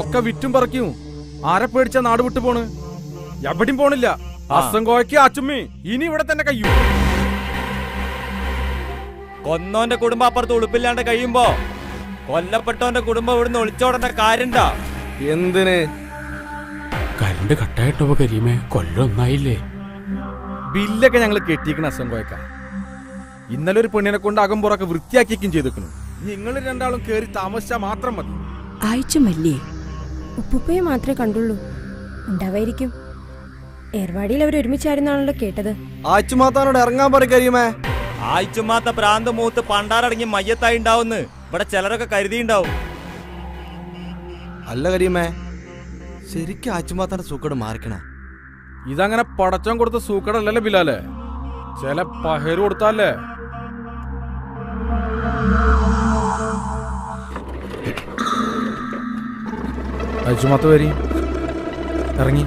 ഒക്കെ വിറ്റും പറക്കും. ആരെ പേടിച്ച നാട് വിട്ടു പോണ്? എവിടെയും പോണില്ല. അസംഗോയ്ക്ക് അച്ചുമ്മി ഇനി ഇവിടെ തന്നെ കഴിയും. കൊന്നോന്റെ കുടുംബം അപ്പുറത്ത് ഉളുപ്പില്ലാണ്ട് കഴിയുമ്പോ കൊല്ലപ്പെട്ടോന്റെ കുടുംബം ഇവിടുന്ന് ഒളിച്ചോടേണ്ട കാര്യണ്ടാ? എന്തിന്? കരണ്ട് കട്ടായിട്ടോ കരീമേ, കൊല്ലൊന്നായില്ലേ? ബില്ലൊക്കെ ഞങ്ങൾ കെട്ടിയിരിക്കണ അസംഗോയ്ക്ക. ഇന്നലെ ഒരു പെണ്ണിനെ കൊണ്ട് അകമ്പുറൊക്കെ വൃത്തിയാക്കിയേക്കും ചെയ്തിരിക്കണു. നിങ്ങൾ രണ്ടാളും കേറി താമസിച്ചാ മാത്രം മതി. ആയിച്ചമല്ലേ? ഉപ്പുപ്പയെ മാത്രമേ കണ്ടുള്ളൂ. ഉണ്ടാവായിരിക്കും. ഏർവാടിയിൽ അവർ ഒരുമിച്ചായിരുന്നാണല്ലോ കേട്ടത്. ആച്ചുമാത്താനോട് ഇറങ്ങാൻ പറയും. ആഴ്ചമാത്ത പ്രാന്ത് മൂത്ത് പണ്ടാറടങ്ങി മയ്യത്തായി ഉണ്ടാവുന്ന് ഇവിടെ ചിലരൊക്കെ കരുതിണ്ടാവും. അല്ല കരീമേ, ശരിക്കും ആച്ചുമാത്താന്റെ സൂക്കട് മാറിക്കണ. ഇതങ്ങനെ പടച്ചോൻ കൊടുത്ത സൂക്കടല്ലല്ലേ ബിലാലെ? ചില പഹര് കൊടുത്താലേ. അയച്ചുമാത്ത വരി ഇറങ്ങി.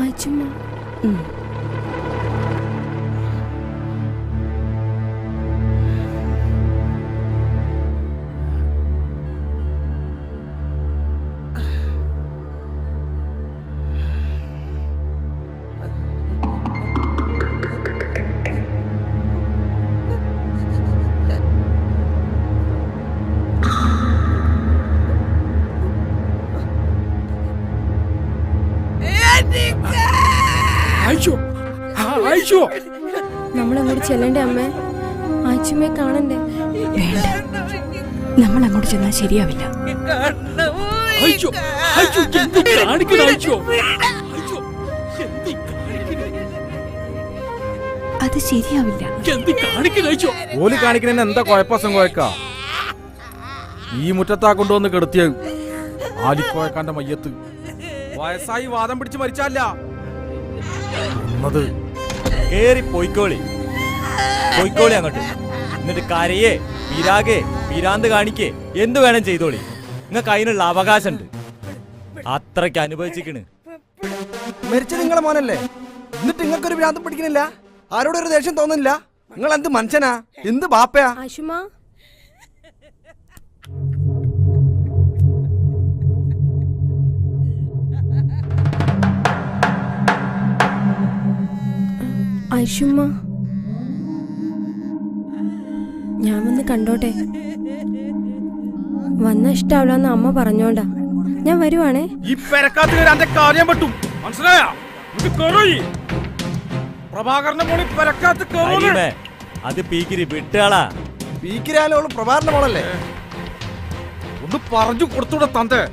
ആയിച്ചമ്മ നമ്മളങ്ങോട്ട് ചെല്ലണ്ടേ അമ്മേ? ആയിച്ചമ്മയെ കാണണ്ടേ? വേണ്ട, നമ്മൾ അങ്ങോട്ട് ചെന്നാൽ ശരിയാവില്ല. അത് ശരിയാവില്ല. ഓല് കാണിക്കണ എന്താ കുഴപ്പം കോയക്ക? ഈ മുറ്റത്താ കൊണ്ടുവന്ന് കെടുത്തിയ ആലിക്കോയക്കാന്റെ മയ്യത്ത് വയസ്സായി വാദം പിടിച്ച് മരിച്ചല്ല. കേറി പൊയ്ക്കോളി അങ്ങോട്ട്. എന്നിട്ട് കരയേ പിരാകെ പിരാന്ത് കാണിക്കേ എന്ത് വേണം ചെയ്തോളി. നിങ്ങൾക്ക് അതിനുള്ള അവകാശമുണ്ട്. അത്രയ്ക്ക് അനുഭവിച്ചിക്കണ്. മരിച്ച നിങ്ങളെ മോനല്ലേ? എന്നിട്ട് നിങ്ങൾക്കൊരു ഭ്രാന്തം പിടിക്കണില്ല? ആരോടൊരു ദേഷ്യം തോന്നുന്നില്ല? നിങ്ങൾ എന്ത് മനുഷ്യനാ? എന്ത് ബാപ്പയാ? ആശുമാ ഐഷുമ്മ, ഞാൻ വന്ന് കണ്ടോട്ടെ? വന്ന ഇഷ്ടാവില്ലെന്ന് അമ്മ പറഞ്ഞോണ്ടാ ഞാൻ വരുവാണേ. ഈ പെരക്കാത്ത കാര്യം പറ്റും, മനസ്സിലായ? പ്രഭാകരന്റെ മോളി പെരക്കാത്ത അത് പീക്കിരി വിട്ടാളാ. പീക്കിരാലോള് പ്രഭാകരന്റെ മോളല്ലേ? ഒന്ന് പറഞ്ഞു കൊടുത്തൂടെ തന്തേ?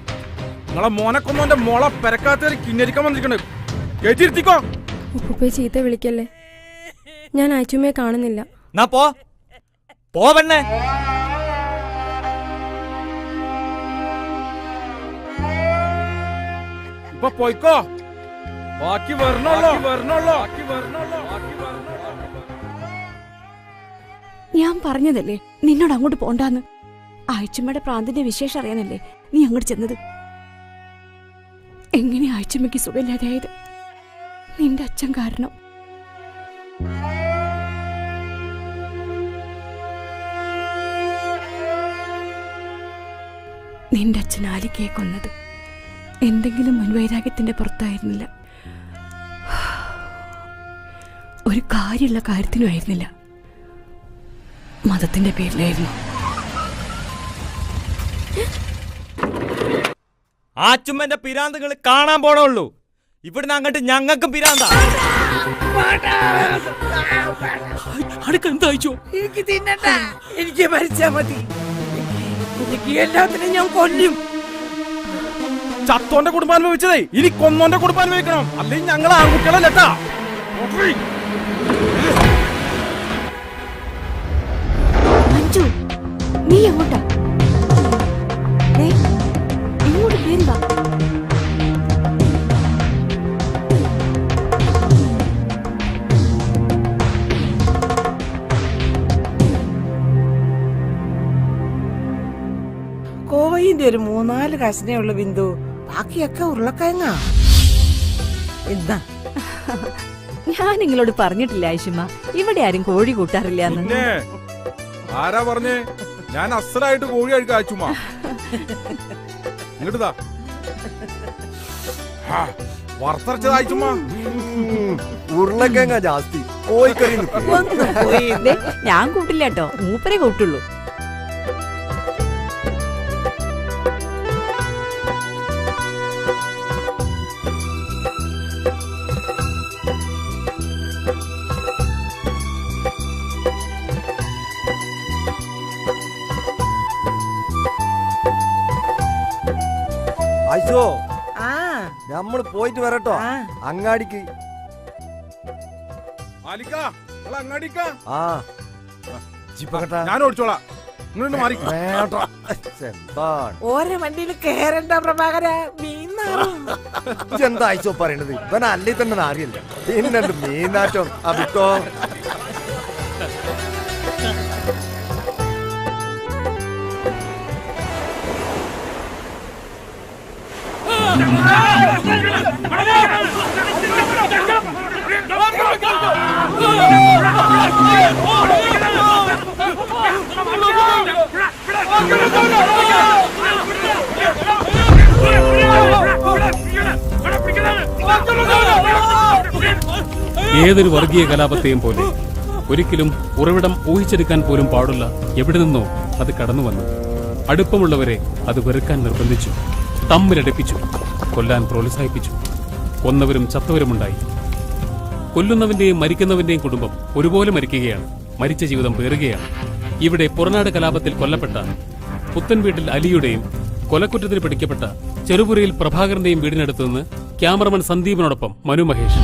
നിങ്ങളെ മോനെ കൊന്നോന്റെ മോളെ പെരക്കാത്ത കിന്നരിക്കാൻ വന്നിരിക്കണേ. കേട്ടിരുത്തിക്കോ. ഉപ്പുപ്പയെ ചീത്ത വിളിക്കല്ലേ? ഞാൻ ആയിച്ചുമ്മയെ കാണുന്നില്ല. പോ പെണ്ണേ. ഇപ്പൊ പോയിക്കോ. ബാക്കി വരണല്ലോ. ഞാൻ പറഞ്ഞതല്ലേ നിന്നോട് അങ്ങോട്ട് പോണ്ടാന്ന്. ആയിച്ചമ്മയുടെ പ്രാന്തിന്റെ വിശേഷം അറിയാനല്ലേ നീ അങ്ങോട്ട് ചെന്നത്. എങ്ങനെ ആയിച്ചമ്മയ്ക്ക് സുഖമില്ലാതായത്? നിന്റെ അച്ഛൻ കാരണം. നിന്റെ അച്ഛൻ ആലിക്കയെ കൊന്നത് എന്തെങ്കിലും മുൻവൈരാഗ്യത്തിന്റെ പുറത്തായിരുന്നില്ല. ഒരു കാര്യമുള്ള കാര്യത്തിനും ആയിരുന്നില്ല. മതത്തിന്റെ പേരിലായിരുന്നു. ആച്ചുമ്മന്റെ പിരാന്തങ്ങൾ കാണാൻ പോണുള്ളൂ. ഇവിടുന്ന് അങ്ങോട്ട് ഞങ്ങൾക്കും പിരാന്ത. എനിക്ക് തിന്നണ്ട, എനിക്ക് മരിച്ചാ മതി. എനിക്ക് എല്ലാത്തിനും ഞാൻ കൊല്ലും. ചത്തോന്റെ കുടുംബം അനുഭവിച്ചതേ ഇനി കൊന്നോന്റെ കുടുംബം അനുഭവിക്കണം. അല്ലെങ്കിൽ ഞങ്ങൾ ആൺകുട്ടികളല്ലേട്ടാ. മഞ്ജു, നീ എങ്ങോട്ടാ? ഇങ്ങോട്ട് കേറി വാ. ഒരു 3-4 കഷ്ണേ ഉള്ളു ബിന്ദു, ബാക്കിയൊക്കെ ഉരുളക്കിഴങ്ങാ. എന്താ ഞാൻ നിങ്ങളോട് പറഞ്ഞിട്ടില്ല ആയിഷമ്മ, ഇവിടെ ആരും കോഴി കൂട്ടാറില്ല എന്ന്. പിന്നെ ആരാ പറഞ്ഞേ? ഞാൻ അസലായിട്ട് കോഴി കഴിക്കാം ചുമ്മാ. ഇങ്ങോട്ടാ വറുത്തരച്ചതായി ചുമ്മാ. ഉരുളക്കിഴങ്ങ ജാസ്തി, കോഴിക്കറി ഒന്ന് പോയി. ദേ, ഞാൻ കൂട്ടില്ല കേട്ടോ, മൂപ്പരെ കൂട്ടുള്ളൂ. ആയിഷോ, ആ നമ്മൾ പോയിട്ട് വരട്ടോ ആ. അങ്ങാടിക്ക്. മാലിക്കാ, നിങ്ങള് അങ്ങാടിക്കാ. ആ ജിപ്പകട്ടാ, ഞാൻ ഓടിച്ചോളാം. ഇങ്ങോട്ട് മാറി. വേട്ടോ. എന്താണ് ഓരോ വണ്ടിയിൽ കേറണ്ട പ്രഭാകര, മീൻ നാറും. എന്താ ആയിഷോ പറയണത്? ഇവൻ അല്ലേ തന്നെ നാരിയല്ല, പിന്നെന്ത് മീനാറ്റം. അഭിട്ടോ ഏതൊരു വർഗീയ കലാപത്തെയും പോലെ ഒരിക്കലും ഉറവിടം ഊഹിച്ചെടുക്കാൻ പോലും പാടുള്ള എവിടെ നിന്നോ അത് കടന്നു വന്നു. അടുപ്പമുള്ളവരെ അത് വെറുക്കാൻ നിർബന്ധിച്ചു, തമ്മിലടുപ്പിച്ചു, കൊല്ലാൻ പ്രോത്സാഹിപ്പിച്ചു. കൊന്നവരും ചത്തവരുമുണ്ടായി. കൊല്ലുന്നവന്റെയും മരിക്കുന്നവന്റെയും കുടുംബം ഒരുപോലെ മരിക്കുകയാണ്, മരിച്ച ജീവിതം പേറുകയാണ്. ഇവിടെ പുറനാട് കലാപത്തിൽ കൊല്ലപ്പെട്ട പുത്തൻ വീട്ടിൽ അലിയുടെയും കൊലക്കുറ്റത്തിന് പിടിക്കപ്പെട്ട ചെറുപുരയിൽ പ്രഭാകരന്റെയും വീടിനടുത്ത് നിന്ന് ക്യാമറമാൻ സന്ദീപിനോടൊപ്പം മനു മഹേഷ്.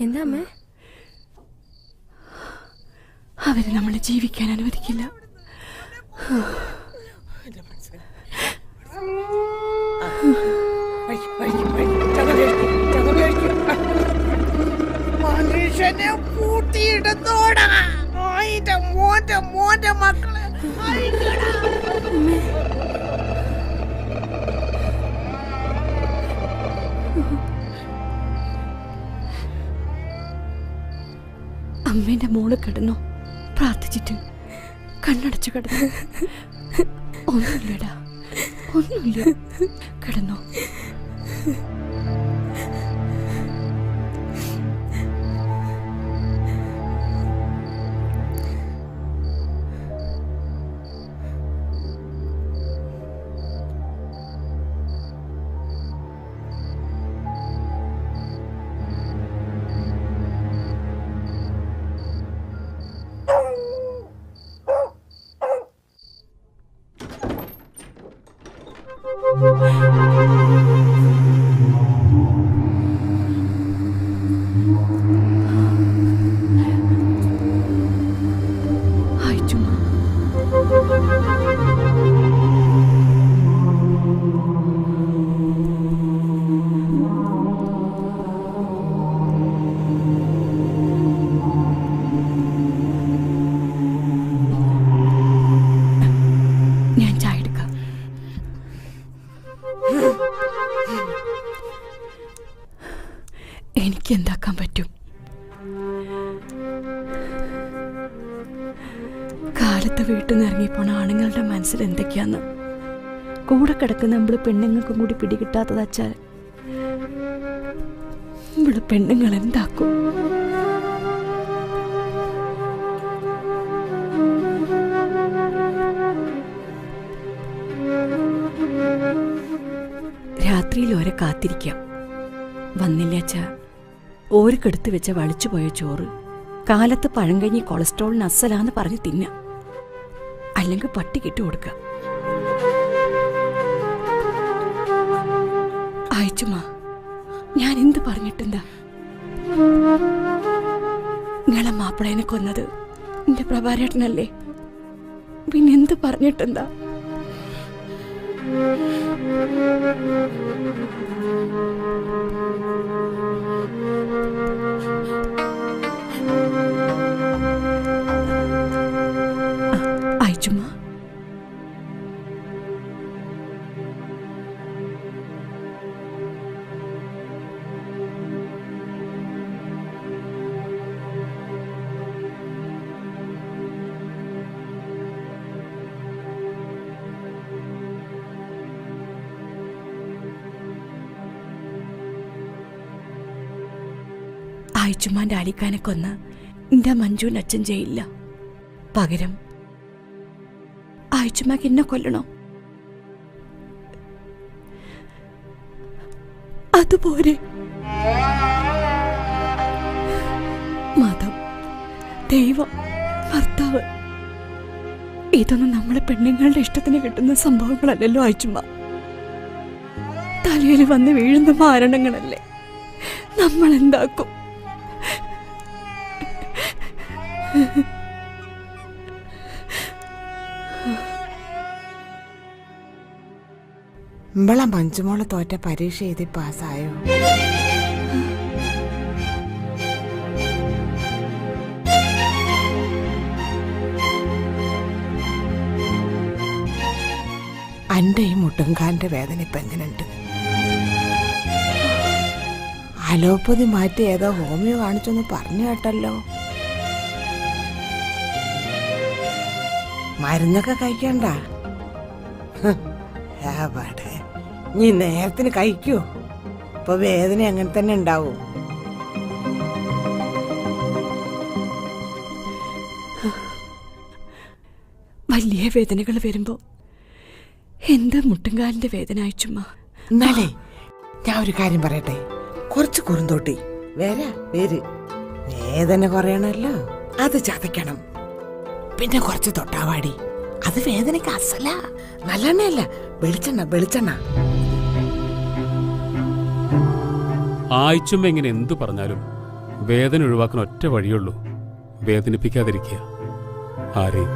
എന്താ അമ്മേ? അവര് നമ്മളെ ജീവിക്കാൻ അനുവദിക്കില്ല. മനുഷ്യനെ പൂട്ടിയിടത്തോടാ മോന്റെ മക്കളെ. അമ്മേന്റെ മോള് കിടന്നോ? പ്രാർത്ഥിച്ചിട്ട് കണ്ണടച്ചു കിടന്നു. ഒന്നുമില്ലടാ, ഒന്നുമില്ല, കിടന്നോ. ഞാൻ ചായ എടുക്കാം. കാലത്ത് വീട്ടിൽ നിന്ന് ഇറങ്ങിപ്പോണ ആണുങ്ങളുടെ മനസ്സിൽ എന്തൊക്കെയാന്ന് കൂടെ കിടക്കുന്ന നമ്മള് പെണ്ണുങ്ങൾക്കും കൂടി പിടികിട്ടാത്തത് വച്ചാൽ നമ്മള് പെണ്ണുങ്ങൾ എന്താക്കും? രാത്രിയിൽ ഓരെ കാത്തിരിക്കാം. വന്നില്ല അച്ഛാ, ഓർക്കെടുത്ത് വെച്ച വളിച്ചുപോയ ചോറ് കാലത്ത് പഴങ്കഞ്ഞി കൊളസ്ട്രോളിന് അസലാന്ന് പറഞ്ഞ് തിന്ന, അല്ലെങ്കിൽ പട്ടി കിട്ടു കൊടുക്ക. അയച്ചുമാ, ഞാൻ എന്ത് പറഞ്ഞിട്ടെന്താ? നിങ്ങളെ മാപ്പിളേനെ കൊന്നത് എന്റെ പ്രഭാരേട്ടനല്ലേ? പിന്നെന്ത് പറഞ്ഞിട്ടെന്താ? അയച്ചുമാ, ആയിച്ചുമാന്റെ അലിക്കാനെ കൊന്ന് എന്റെ മഞ്ജുവിന്റെ അച്ഛൻ ചെയ്യില്ല. പകരം ആയിച്ചുമാക്ക് എന്നെ കൊല്ലണോ? അതുപോലെ മതം, ദൈവം, ഭർത്താവ്, ഇതൊന്നും നമ്മളെ പെണ്ണുങ്ങളുടെ ഇഷ്ടത്തിന് കിട്ടുന്ന സംഭവങ്ങളല്ലല്ലോ ആയിച്ചുമ്മ. തലയിൽ വന്ന് വീഴുന്ന മാരണങ്ങളല്ലേ. നമ്മൾ എന്താക്കും? ഇമ്പളെ മഞ്ജുമോള് തോറ്റ പരീക്ഷ എഴുതി പാസ്സായോ? അന്റെ ഈ മുട്ടുംകാലിന്റെ വേദന ഇപ്പൊ എങ്ങനെയുണ്ട്? അലോപ്പതി മാറ്റി ഏതോ ഹോമിയോ കാണിച്ചൊന്ന് പറഞ്ഞു കേട്ടല്ലോ. മരുന്നൊക്കെ കഴിക്കണ്ട. നീ നേരത്തിന് കഴിക്കൂ. ഇപ്പൊ വേദന അങ്ങനെ തന്നെ ഉണ്ടാവും. വലിയ വേദനകൾ വരുമ്പോ എന്താ മുട്ടുംകാലിന്റെ വേദന അയച്ചുമ്മ? എന്നാലേ ഞാൻ ഒരു കാര്യം പറയട്ടെ. കുറച്ച് കുറുന്തോട്ടി വേര് വേദന കുറയണല്ലോ, അത് ചതയ്ക്കണം. പിന്നെ കുറച്ച് തൊട്ടാവാടി, അത് വേദനക്ക് അസല. നല്ലെണ്ണയല്ല, വെളിച്ചെണ്ണ. ആയിച്ചുമ്മ ഇങ്ങനെ എന്തു പറഞ്ഞാലും വേദന ഒഴിവാക്കാൻ ഒറ്റ വഴിയുള്ളൂ, വേദനിപ്പിക്കാതിരിക്കുക ആരെയും.